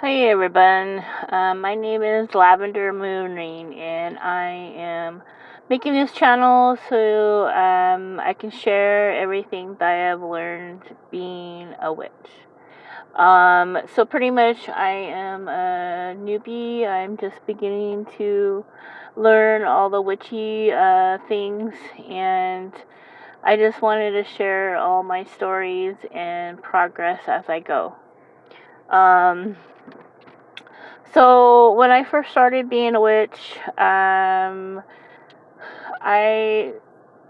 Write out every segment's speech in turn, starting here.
Hey everyone, my name is Lavendar MoonRain, and I am making this channel so I can share everything that I have learned being a witch. So pretty much I am a newbie. I'm just beginning to learn all the witchy things, and I just wanted to share all my stories and progress as I go. So when I first started being a witch, I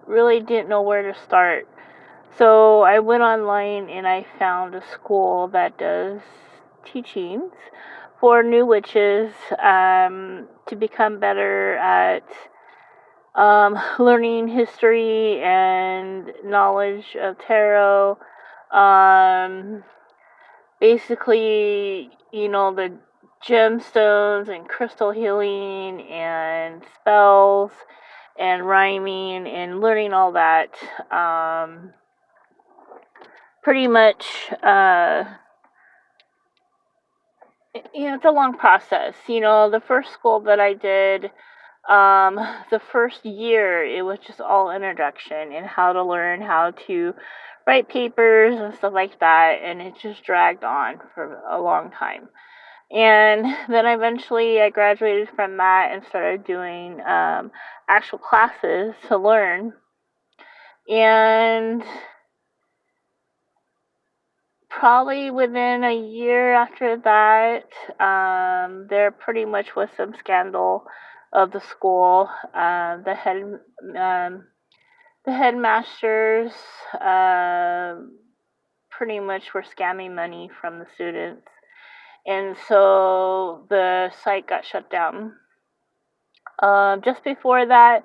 really didn't know where to start. So I went online and I found a school that does teachings for new witches to become better at learning history and knowledge of tarot. Um, Basically, the gemstones and crystal healing and spells and rhyming and learning all that. Pretty much, it's a long process. The first school that I did, the first year, it was just all introduction and how to learn how to write papers and stuff like that, and it just dragged on for a long time. And then eventually I graduated from that and started doing actual classes to learn. And probably within a year after that, there pretty much was some scandal of the school. The headmasters pretty much were scamming money from the students, and so the site got shut down. Just before that,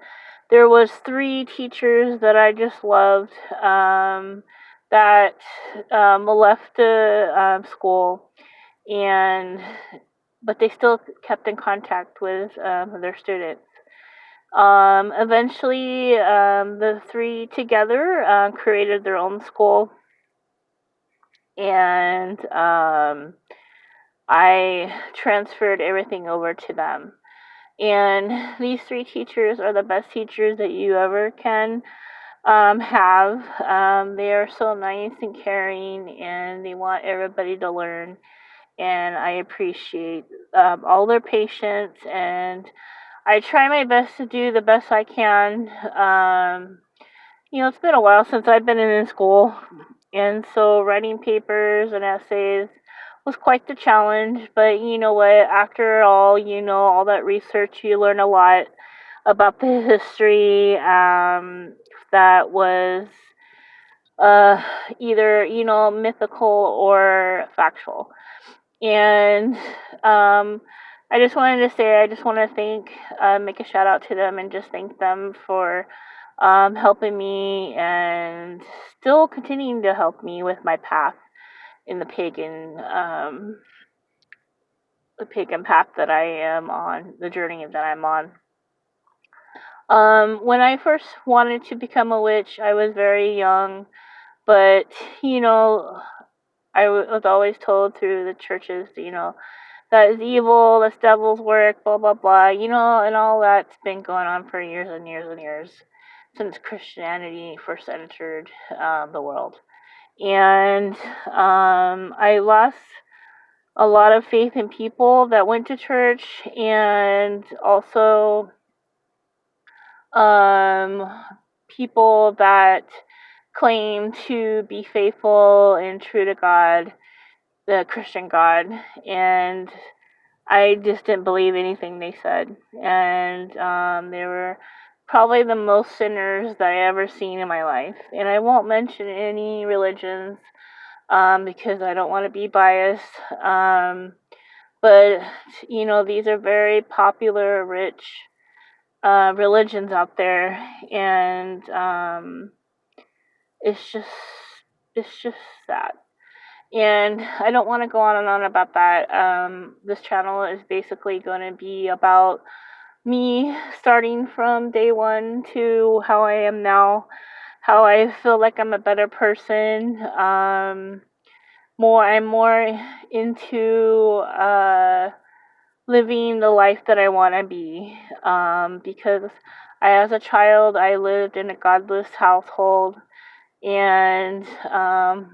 there was 3 teachers that I just loved that left the school, and but they still kept in contact with their students. Eventually, the 3 together created their own school, and I transferred everything over to them. And these 3 teachers are the best teachers that you ever can have. They are so nice and caring, and they want everybody to learn. And I appreciate all their patience, and I try my best to do the best I can. It's been a while since I've been in school, and so writing papers and essays was quite the challenge. But you know what? After all, all that research, you learn a lot about the history that was uh, either, mythical or factual. And I just wanted to say, I just want to make a shout out to them and just thank them for helping me and still continuing to help me with my path in the pagan path that I am on, the journey that I'm on. When I first wanted to become a witch, I was very young, but I was always told through the churches, that is evil, that's devil's work, blah blah blah, and all that's been going on for years and years and years since Christianity first entered the world. And I lost a lot of faith in people that went to church, and also um, people that claim to be faithful and true to God, the Christian God, and I just didn't believe anything they said. And they were probably the most sinners that I ever seen in my life. And I won't mention any religions because I don't want to be biased. But these are very popular, rich religions out there, and it's just sad. And I don't want to go on and on about that. This channel is basically going to be about me starting from day one to how I am now, how I feel like I'm a better person, I'm more into living the life that I want to be, because as a child, I lived in a godless household, and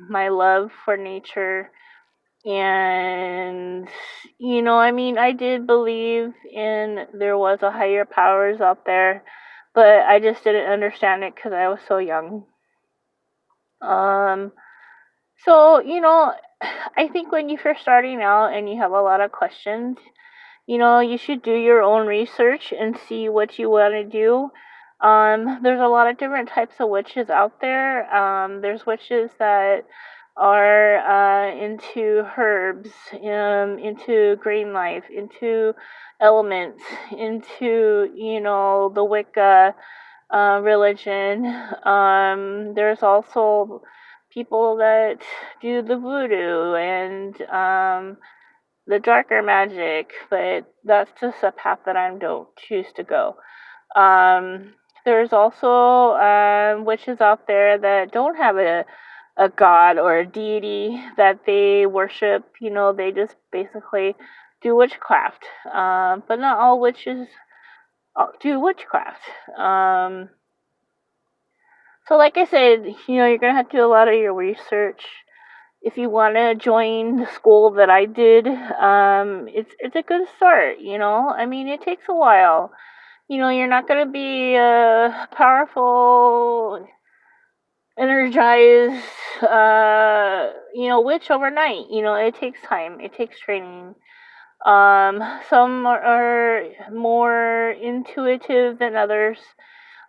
my love for nature, and I did believe in there was a higher powers out there, but I just didn't understand it because I was so young. Um, so, I think when you're first starting out and you have a lot of questions, you should do your own research and see what you want to do. There's a lot of different types of witches out there. There's witches that are into herbs, into green life, into elements, into, the Wicca religion. There's also people that do the voodoo and the darker magic, but that's just a path that I don't choose to go. There's also witches out there that don't have a god or a deity that they worship. They just basically do witchcraft. But not all witches do witchcraft. So like I said, you're going to have to do a lot of your research. If you want to join the school that I did, it's a good start. It takes a while. You're not going to be a powerful, energized, witch overnight. It takes time. It takes training. Some are more intuitive than others.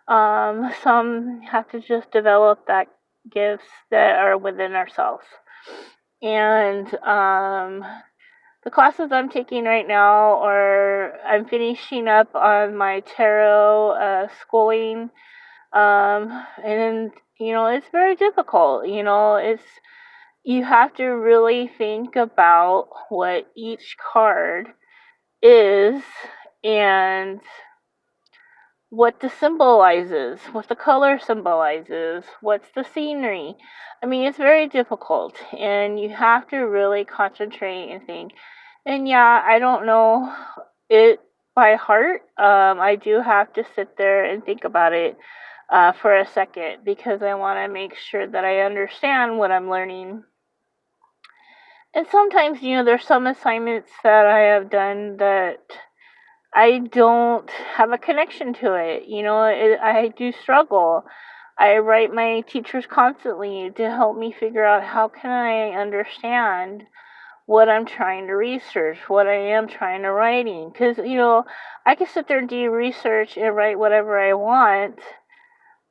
Some have to just develop that gifts that are within ourselves. And the classes I'm taking right now I'm finishing up on my tarot schooling. And it's very difficult. You have to really think about what each card is and what the symbolizes, what the color symbolizes, what's the scenery. It's very difficult, and you have to really concentrate and think. And yeah, I don't know it by heart. I do have to sit there and think about it for a second, because I want to make sure that I understand what I'm learning. And sometimes, there's some assignments that I have done that I don't have a connection to it. I do struggle. I write my teachers constantly to help me figure out how can I understand what I'm trying to research, what I am trying to writing. Because, I can sit there and do research and write whatever I want,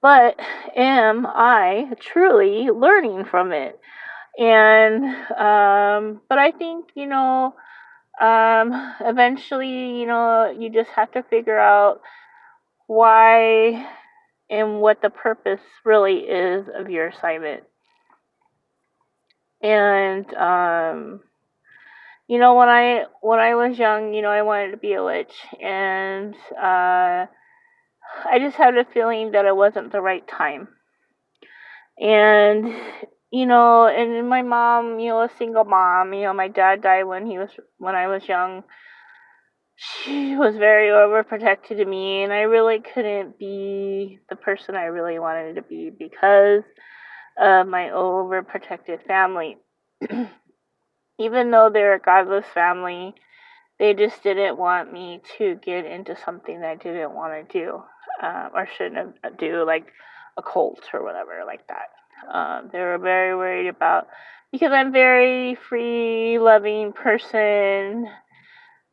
but am I truly learning from it? And, but I think, eventually, you just have to figure out why and what the purpose really is of your assignment. And, when I was young, I wanted to be a witch, and I just had a feeling that it wasn't the right time. And, and my mom, a single mom, my dad died when I was young. She was very overprotective of me, and I really couldn't be the person I really wanted to be because of my overprotective family. Even though they're a godless family, they just didn't want me to get into something that I didn't want to do, or shouldn't do, like a cult or whatever like that. They were very worried about, because I'm a very free, loving person.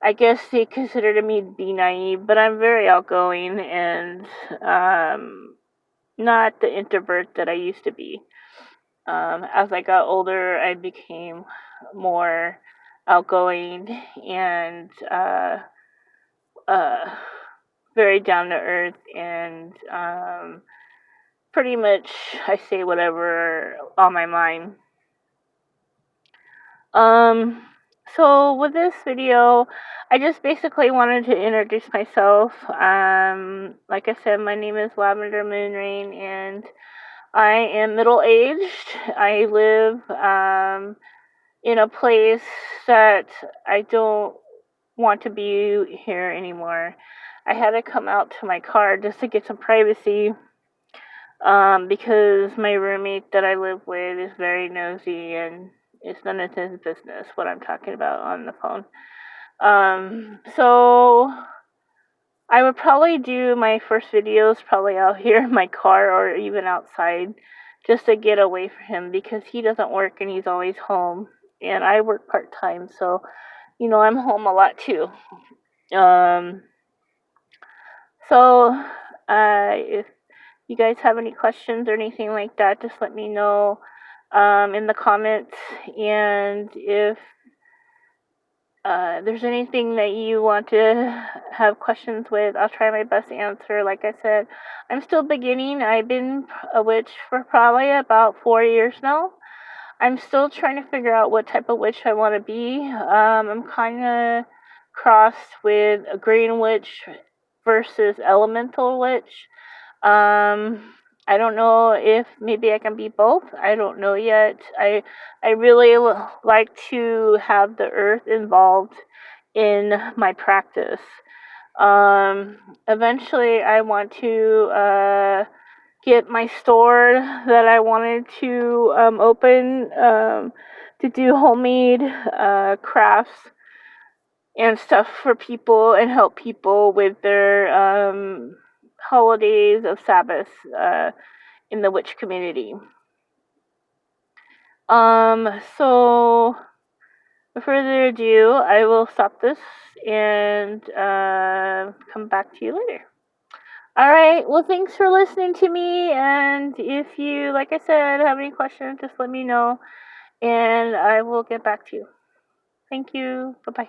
I guess they considered me to be naive, but I'm very outgoing and not the introvert that I used to be. As I got older, I became more outgoing and very down to earth, and pretty much I say whatever on my mind. So with this video, I just basically wanted to introduce myself. Like I said, my name is Lavendar MoonRain, and I am middle-aged. I live in a place that I don't want to be here anymore. I had to come out to my car just to get some privacy, because my roommate that I live with is very nosy and it's none of his business what I'm talking about on the phone. So I would probably do my first videos probably out here in my car or even outside just to get away from him because he doesn't work and he's always home. And I work part time, so I'm home a lot too. Um, so if you guys have any questions or anything like that, just let me know in the comments. And if there's anything that you want to have questions with, I'll try my best to answer. Like I said, I'm still beginning. I've been a witch for probably about 4 years now. I'm still trying to figure out what type of witch I want to be. I'm kind of crossed with a green witch versus elemental witch. I don't know if maybe I can be both. I don't know yet. I really like to have the earth involved in my practice. Eventually, I want to get my store that I wanted to open to do homemade crafts and stuff for people and help people with their holidays of Sabbath in the witch community. So without further ado, I will stop this and come back to you later. Alright, well, thanks for listening to me, and if you, like I said, have any questions, just let me know, and I will get back to you. Thank you. Bye-bye.